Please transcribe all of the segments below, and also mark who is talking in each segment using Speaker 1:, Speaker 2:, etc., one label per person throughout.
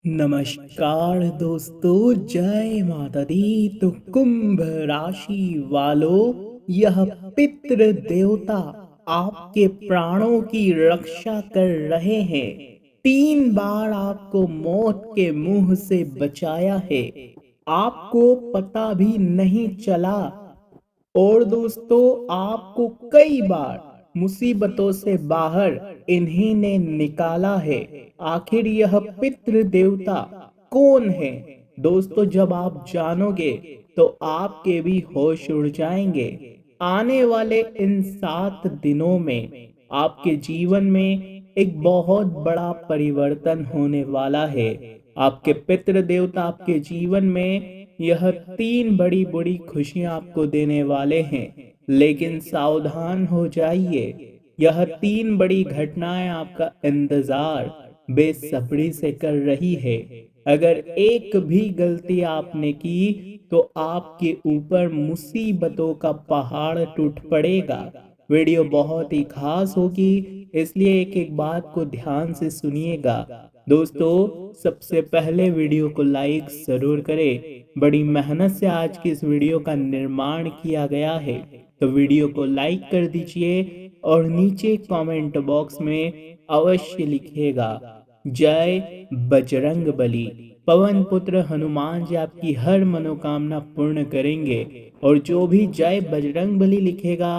Speaker 1: नमस्कार दोस्तों, जय माता दी। तो कुंभ राशि वालों, यह पितृ देवता आपके प्राणों की रक्षा कर रहे हैं। 3 बार आपको मौत के मुंह से बचाया है, आपको पता भी नहीं चला। और दोस्तों, आपको कई बार मुसीबतों से बाहर इन्हीं ने निकाला है। आखिर यह पितृ देवता कौन है? दोस्तों, जब आप जानोगे तो आपके भी होश उड़ जाएंगे। आने वाले इन 7 दिनों में आपके जीवन में एक बहुत बड़ा परिवर्तन होने वाला है। आपके पितृ देवता आपके जीवन में यह 3 बड़ी खुशियां आपको देने वाले हैं। लेकिन सावधान हो जाइए, यह 3 बड़ी घटनाएं आपका इंतजार बेसब्री से कर रही है। अगर एक भी गलती आपने की तो आपके ऊपर मुसीबतों का पहाड़ टूट पड़ेगा। वीडियो बहुत ही खास होगी, इसलिए एक एक बात को ध्यान से सुनिएगा। दोस्तों, सबसे पहले वीडियो को लाइक जरूर करें। बड़ी मेहनत से आज की इस वीडियो का निर्माण किया गया है, तो वीडियो को लाइक कर दीजिए और नीचे कमेंट बॉक्स में अवश्य लिखिएगा, जय बजरंग बली। पवन पुत्र हनुमान जी आपकी हर मनोकामना पूर्ण करेंगे। और जो भी जय बजरंग बली लिखेगा,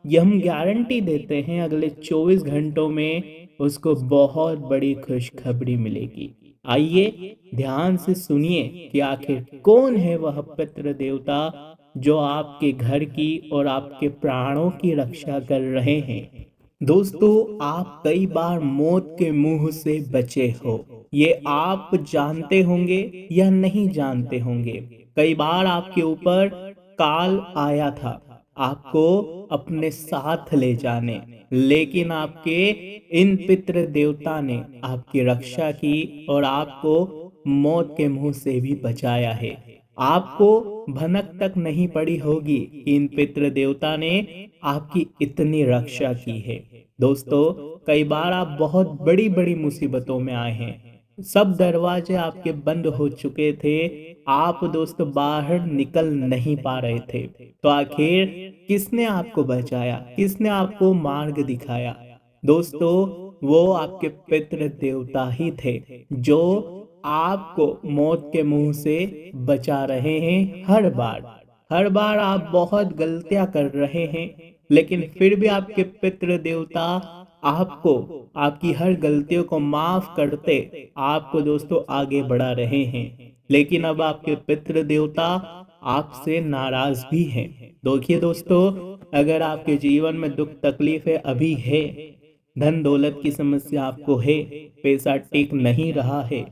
Speaker 1: ये हम गारंटी देते हैं अगले 24 घंटों में उसको बहुत बड़ी खुशखबरी मिलेगी। आइए ध्यान से सुनिए कि आखिर कौन है वह पितृ देवता जो आपके घर की और आपके प्राणों की रक्षा कर रहे हैं। दोस्तों, आप कई बार मौत के मुंह से बचे हो, ये आप जानते होंगे या नहीं जानते होंगे। कई बार आपके ऊपर काल आया था आपको अपने साथ ले जाने, लेकिन आपके इन पितृ देवता ने आपकी रक्षा की और आपको मौत के मुंह से भी बचाया है। आपको भनक तक नहीं पड़ी होगी कि इन पितृ देवता ने आपकी इतनी रक्षा की है। दोस्तों, कई बार आप बहुत बड़ी बड़ी मुसीबतों में आए हैं, सब दरवाजे आपके बंद हो चुके थे, आप दोस्तों बाहर निकल नहीं पा रहे थे। तो आखिर किसने आपको बचाया, किसने आपको मार्ग दिखाया? दोस्तों, वो आपके पितृ देवता ही थे जो आपको मौत के मुंह से बचा रहे हैं। हर बार आप बहुत गलतियां कर रहे हैं, लेकिन फिर भी आपके पितृ देवता आपको आपकी हर गलतियों को माफ करते आपको दोस्तों आगे बढ़ा रहे हैं। लेकिन अब आपके पितृ देवता आपसे नाराज भी हैं। देखिए दोस्तों, अगर आपके जीवन में दुख तकलीफें अभी है, धन दौलत की समस्या आपको है, पैसा टिक नहीं रहा है,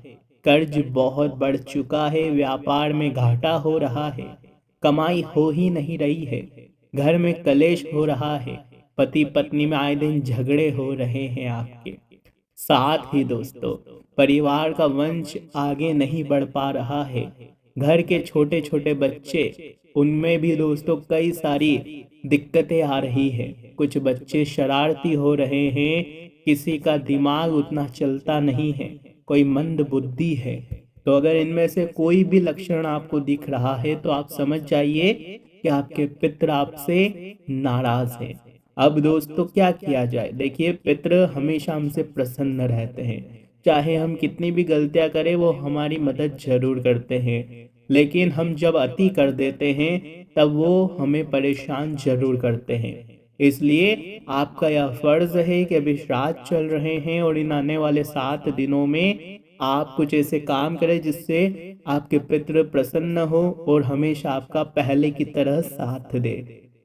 Speaker 1: कर्ज बहुत बढ़ चुका है, व्यापार में घाटा हो रहा है, कमाई हो ही नहीं रही है, घर में कलेश हो रहा है, पति पत्नी में आए दिन झगड़े हो रहे हैं आपके साथ ही दोस्तों, परिवार का वंश आगे नहीं बढ़ पा रहा है, घर के छोटे छोटे बच्चे, उनमें भी दोस्तों कई सारी दिक्कतें आ रही है। कुछ बच्चे शरारती हो रहे हैं, किसी का दिमाग उतना चलता नहीं है, कोई मंद बुद्धि है। तो अगर इनमें से कोई भी लक्षण आपको दिख रहा है तो आप समझ जाइए कि आपके पितृ आपसे नाराज है। अब दोस्तों, क्या किया जाए? देखिए, पितृ हमेशा हमसे प्रसन्न रहते हैं, चाहे हम कितनी भी गलतियां करें वो हमारी मदद जरूर करते हैं। लेकिन हम जब अति कर देते हैं तब वो हमें परेशान जरूर करते हैं। इसलिए आपका यह फर्ज है कि अभी श्राद्ध चल रहे हैं और इन आने वाले 7 दिनों में आप कुछ ऐसे काम करें जिससे आपके पितृ प्रसन्न हो और हमेशा आपका पहले की तरह साथ दे।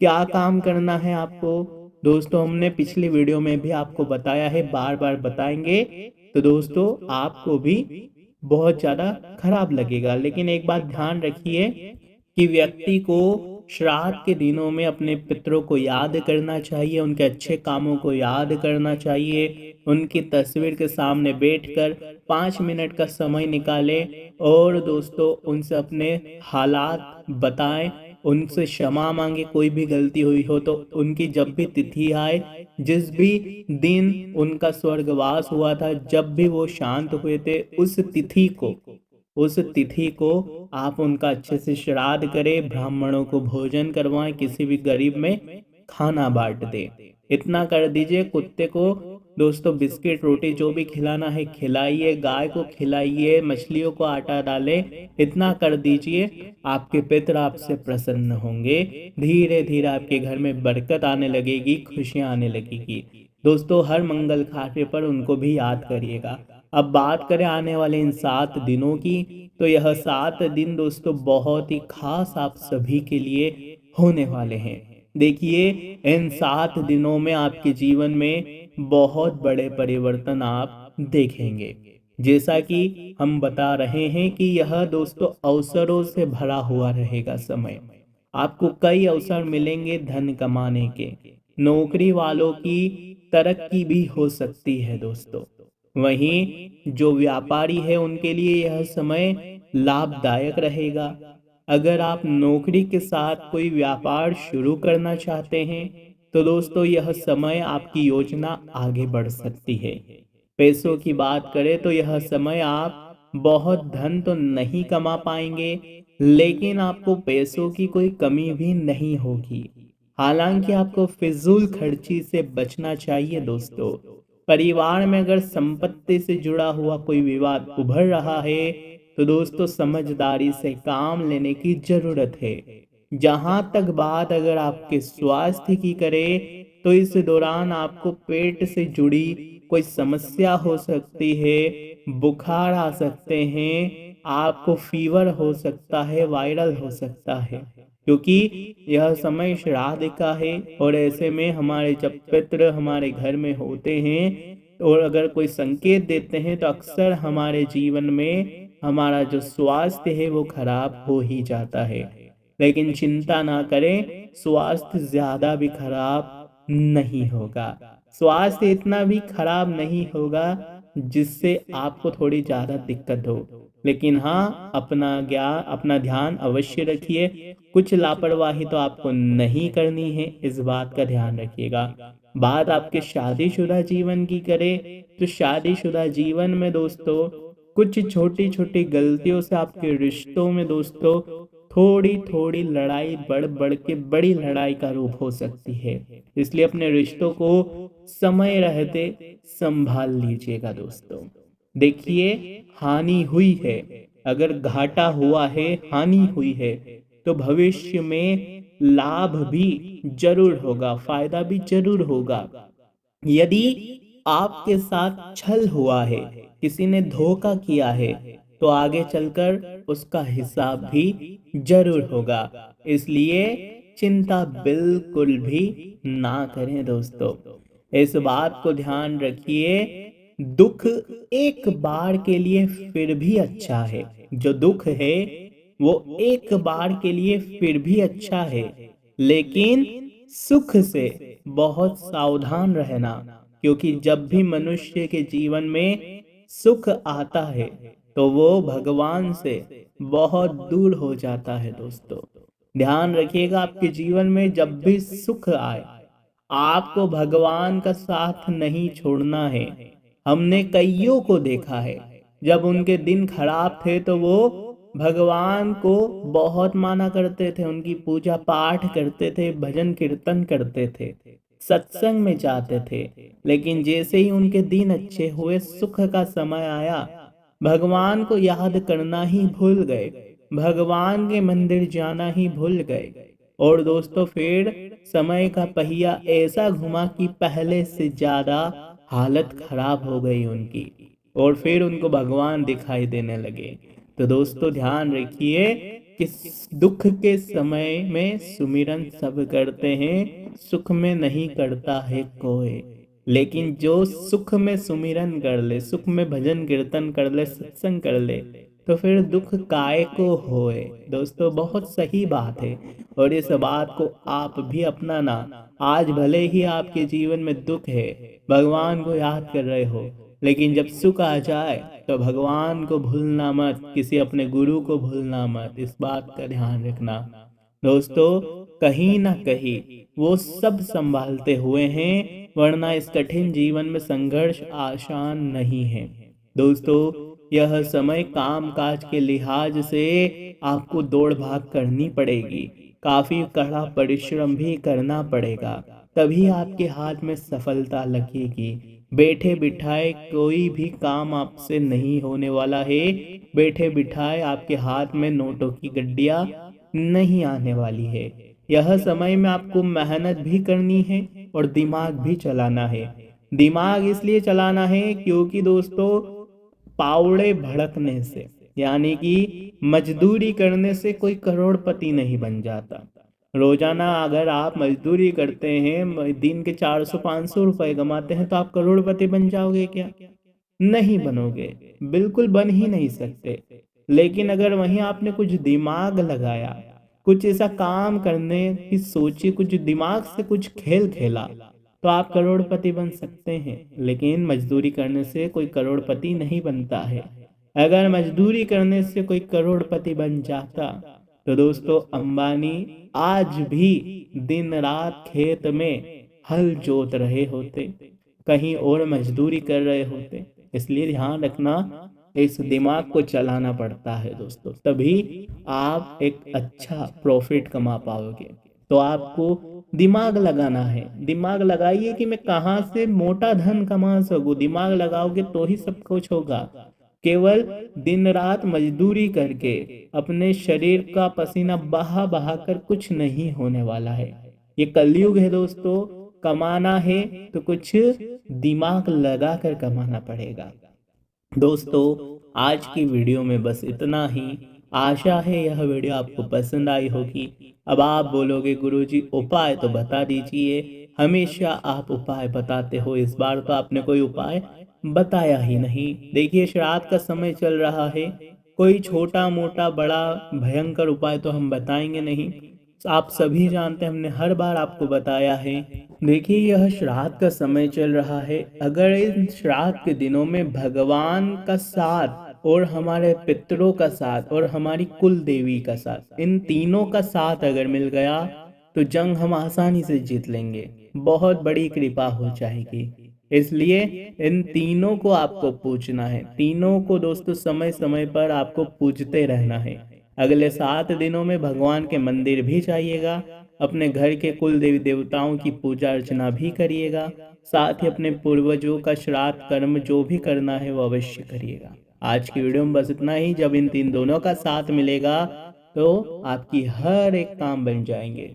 Speaker 1: क्या काम करना है आपको? दोस्तों, हमने पिछली वीडियो में भी आपको बताया है, बार बार बताएंगे तो दोस्तों आपको भी बहुत ज़्यादा खराब लगेगा। लेकिन एक बात ध्यान रखिए कि व्यक्ति को श्राद्ध के दिनों में अपने पितरों को याद करना चाहिए, उनके अच्छे कामों को याद करना चाहिए, उनकी तस्वीर के सामने बैठकर 5 मिनट का समय निकालें और दोस्तों उनसे अपने हालात बताएं उनसे क्षमा मांगे, कोई भी गलती हुई हो तो उनकी जब भी तिथि आए, जिस भी दिन उनका स्वर्गवास हुआ था, जब भी वो शांत हुए थे, उस तिथि को आप उनका अच्छे से श्राद्ध करें, ब्राह्मणों को भोजन करवाएं, किसी भी गरीब में खाना बांट दें। इतना कर दीजिए। कुत्ते को दोस्तों बिस्किट रोटी जो भी खिलाना है खिलाइए, गाय को खिलाइए, मछलियों को आटा डालें, इतना कर दीजिए। आपके पितर आपसे प्रसन्न होंगे, धीरे धीरे आपके घर में बरकत आने लगेगी, खुशियां आने लगेगी। दोस्तों हर मंगल कार्य पर उनको भी याद करिएगा। अब बात करें आने वाले इन 7 दिनों की, तो यह 7 दिन दोस्तों बहुत ही खास आप सभी के लिए होने वाले हैं। देखिए, इन 7 दिनों में आपके जीवन में बहुत बड़े परिवर्तन आप देखेंगे। जैसा कि हम बता रहे हैं कि यह दोस्तों अवसरों से भरा हुआ रहेगा समय। आपको कई अवसर मिलेंगे धन कमाने के। नौकरी वालों की तरक्की भी हो सकती है दोस्तों। वहीं जो व्यापारी है उनके लिए यह समय लाभदायक रहेगा। अगर आप नौकरी के साथ कोई व्यापार शुरू करना चाहते हैं तो दोस्तों यह समय आपकी योजना आगे बढ़ सकती है। पैसों की बात करें तो यह समय आप बहुत धन तो नहीं कमा पाएंगे, लेकिन आपको पैसों की कोई कमी भी नहीं होगी। हालांकि आपको फिजूल खर्ची से बचना चाहिए दोस्तों। परिवार में अगर संपत्ति से जुड़ा हुआ कोई विवाद उभर रहा है तो दोस्तों समझदारी से काम लेने की जरूरत है। जहां तक बात अगर आपके स्वास्थ्य की करें तो इस दौरान आपको पेट से जुड़ी कोई समस्या हो सकती है, बुखार आ सकते हैं, आपको फीवर हो सकता है, वायरल हो सकता है, क्योंकि यह समय श्राद्ध का है। और ऐसे में हमारे जब पितृ हमारे घर में होते हैं और अगर कोई संकेत देते हैं तो अक्सर हमारे जीवन में हमारा जो स्वास्थ्य है वो खराब हो ही जाता है। लेकिन चिंता ना करें, स्वास्थ्य ज्यादा भी खराब नहीं होगा। स्वास्थ्य इतना भी खराब नहीं होगा जिससे आपको थोड़ी ज्यादा दिक्कत हो। लेकिन हाँ, अपना ध्यान अवश्य रखिए। कुछ लापरवाही तो आपको नहीं करनी है, इस बात का ध्यान रखिएगा। बात आपके शादीशुदा जीवन की करें तो शादीशुदा जीवन में दोस्तों कुछ छोटी छोटी गलतियों से आपके रिश्तों में दोस्तों थोड़ी थोड़ी लड़ाई बढ़ बढ़ के बड़ी लड़ाई का रूप हो सकती है। इसलिए अपने रिश्तों को समय रहते संभाल लीजिएगा दोस्तों। देखिए, हानि हुई है, अगर घाटा हुआ है, हानि हुई है, तो भविष्य में लाभ भी जरूर होगा, फायदा भी जरूर होगा। यदि आपके साथ छल हुआ है, किसी ने धोखा किया है, तो आगे चलकर उसका हिसाब भी जरूर होगा। इसलिए चिंता बिल्कुल भी ना करें दोस्तों। इस बात को ध्यान रखिए, दुख एक बार के लिए फिर भी अच्छा है। जो दुख है वो एक बार के लिए फिर भी अच्छा है, लेकिन सुख से बहुत सावधान रहना, क्योंकि जब भी मनुष्य के जीवन में सुख आता है तो वो भगवान से बहुत दूर हो जाता है दोस्तों। ध्यान रखिएगा, आपके जीवन में जब भी सुख आए आपको भगवान का साथ नहीं छोड़ना है। हमने कईयों को देखा है, जब उनके दिन खराब थे तो वो भगवान को बहुत माना करते थे, उनकी पूजा पाठ करते थे, भजन कीर्तन करते थे, सत्संग में जाते थे। लेकिन जैसे ही उनके दिन अच्छे हुए, सुख का समय आया, भगवान को याद करना ही भूल गए, भगवान के मंदिर जाना ही भूल गए। और दोस्तों फिर समय का पहिया ऐसा घुमा कि पहले से ज्यादा हालत खराब हो गई उनकी, और फिर उनको भगवान दिखाई देने लगे। तो दोस्तों ध्यान रखिए कि दुख के समय में सुमिरन सब करते हैं, सुख में नहीं करता है कोई। लेकिन जो सुख में सुमिरन कर ले, सुख में भजन कीर्तन कर ले, सत्संग कर ले, तो फिर दुख काय को होए। दोस्तों बहुत सही बात है, और इस बात को आप भी अपनाना। आज भले ही आपके जीवन में दुख है, भगवान को याद कर रहे हो, लेकिन जब सुख आ जाए तो भगवान को भूलना मत, किसी अपने गुरु को भूलना मत, इस बात का ध्यान रखना। दोस्तों कहीं ना कहीं वो सब संभालते हुए हैं, वरना इस कठिन जीवन में संघर्ष आसान नहीं है। दोस्तों यह समय काम काज के लिहाज से आपको दौड़ भाग करनी पड़ेगी, काफी कड़ा परिश्रम भी करना पड़ेगा, तभी आपके हाथ में सफलता लगेगी। बैठे बिठाए कोई भी काम आपसे नहीं होने वाला है। बैठे बिठाए आपके हाथ में नोटों की गड्डियां नहीं आने वाली है। यह समय में आपको मेहनत भी करनी है और दिमाग भी चलाना है। दिमाग इसलिए चलाना है क्योंकि दोस्तों पावड़े भड़कने से, यानी कि मजदूरी करने से कोई करोड़पति नहीं बन जाता। रोजाना अगर आप मजदूरी करते हैं, दिन के 400-500 रुपए कमाते हैं, तो आप करोड़पति बन जाओगे क्या? नहीं बनोगे, बिल्कुल बन ही नहीं सकते। लेकिन अगर वहीं आपने कुछ दिमाग लगाया, कुछ ऐसा काम करने की सोची, कुछ दिमाग से कुछ खेल खेला, तो आप करोड़पति बन सकते हैं। लेकिन मजदूरी करने से कोई करोड़पति नहीं बनता है। अगर मजदूरी करने से कोई करोड़पति बन जाता तो दोस्तों अंबानी आज भी दिन रात खेत में हल जोत रहे होते, कहीं और मजदूरी कर रहे होते। इसलिए ध्यान रखना, इस दिमाग को चलाना पड़ता है दोस्तों, तभी आप एक अच्छा प्रॉफिट कमा पाओगे। तो आपको दिमाग लगाना है। दिमाग लगाइए कि मैं कहाँ से मोटा धन कमा सकूं। दिमाग लगाओगे तो ही सब कुछ होगा। केवल दिन रात मजदूरी करके अपने शरीर का पसीना बहा बहा कर कुछ नहीं होने वाला है। ये कलयुग है दोस्तों। कमाना है तो कुछ दिमाग लगा कर कमाना पड़ेगा। दोस्तों आज की वीडियो में बस इतना ही। आशा है यह वीडियो आपको पसंद आई होगी। अब आप बोलोगे गुरुजी उपाय तो बता दीजिए, हमेशा आप उपाय बताते हो, इस बार तो आपने कोई उपाय बताया ही नहीं। देखिए श्राद्ध का समय चल रहा है, कोई छोटा मोटा बड़ा भयंकर उपाय तो हम बताएंगे नहीं। आप सभी जानते हैं, हमने हर बार आपको बताया है। देखिए यह श्राद्ध का समय चल रहा है, अगर इन श्राद्ध के दिनों में भगवान का साथ और हमारे पितरों का साथ और हमारी कुल देवी का साथ, इन तीनों का साथ अगर मिल गया तो जंग हम आसानी से जीत लेंगे, बहुत बड़ी कृपा हो जाएगी। इसलिए इन तीनों को आपको पूजना है। तीनों को दोस्तों समय समय पर आपको पूजते रहना है। अगले 7 दिनों में भगवान के मंदिर भी जाइएगा, अपने घर के कुल देवी देवताओं की पूजा अर्चना भी करिएगा, साथ ही अपने पूर्वजों का श्राद्ध कर्म जो भी करना है वो अवश्य करिएगा। आज की वीडियो में बस इतना ही। जब इन तीन दोनों का साथ मिलेगा तो आपकी हर एक काम बन जाएंगे।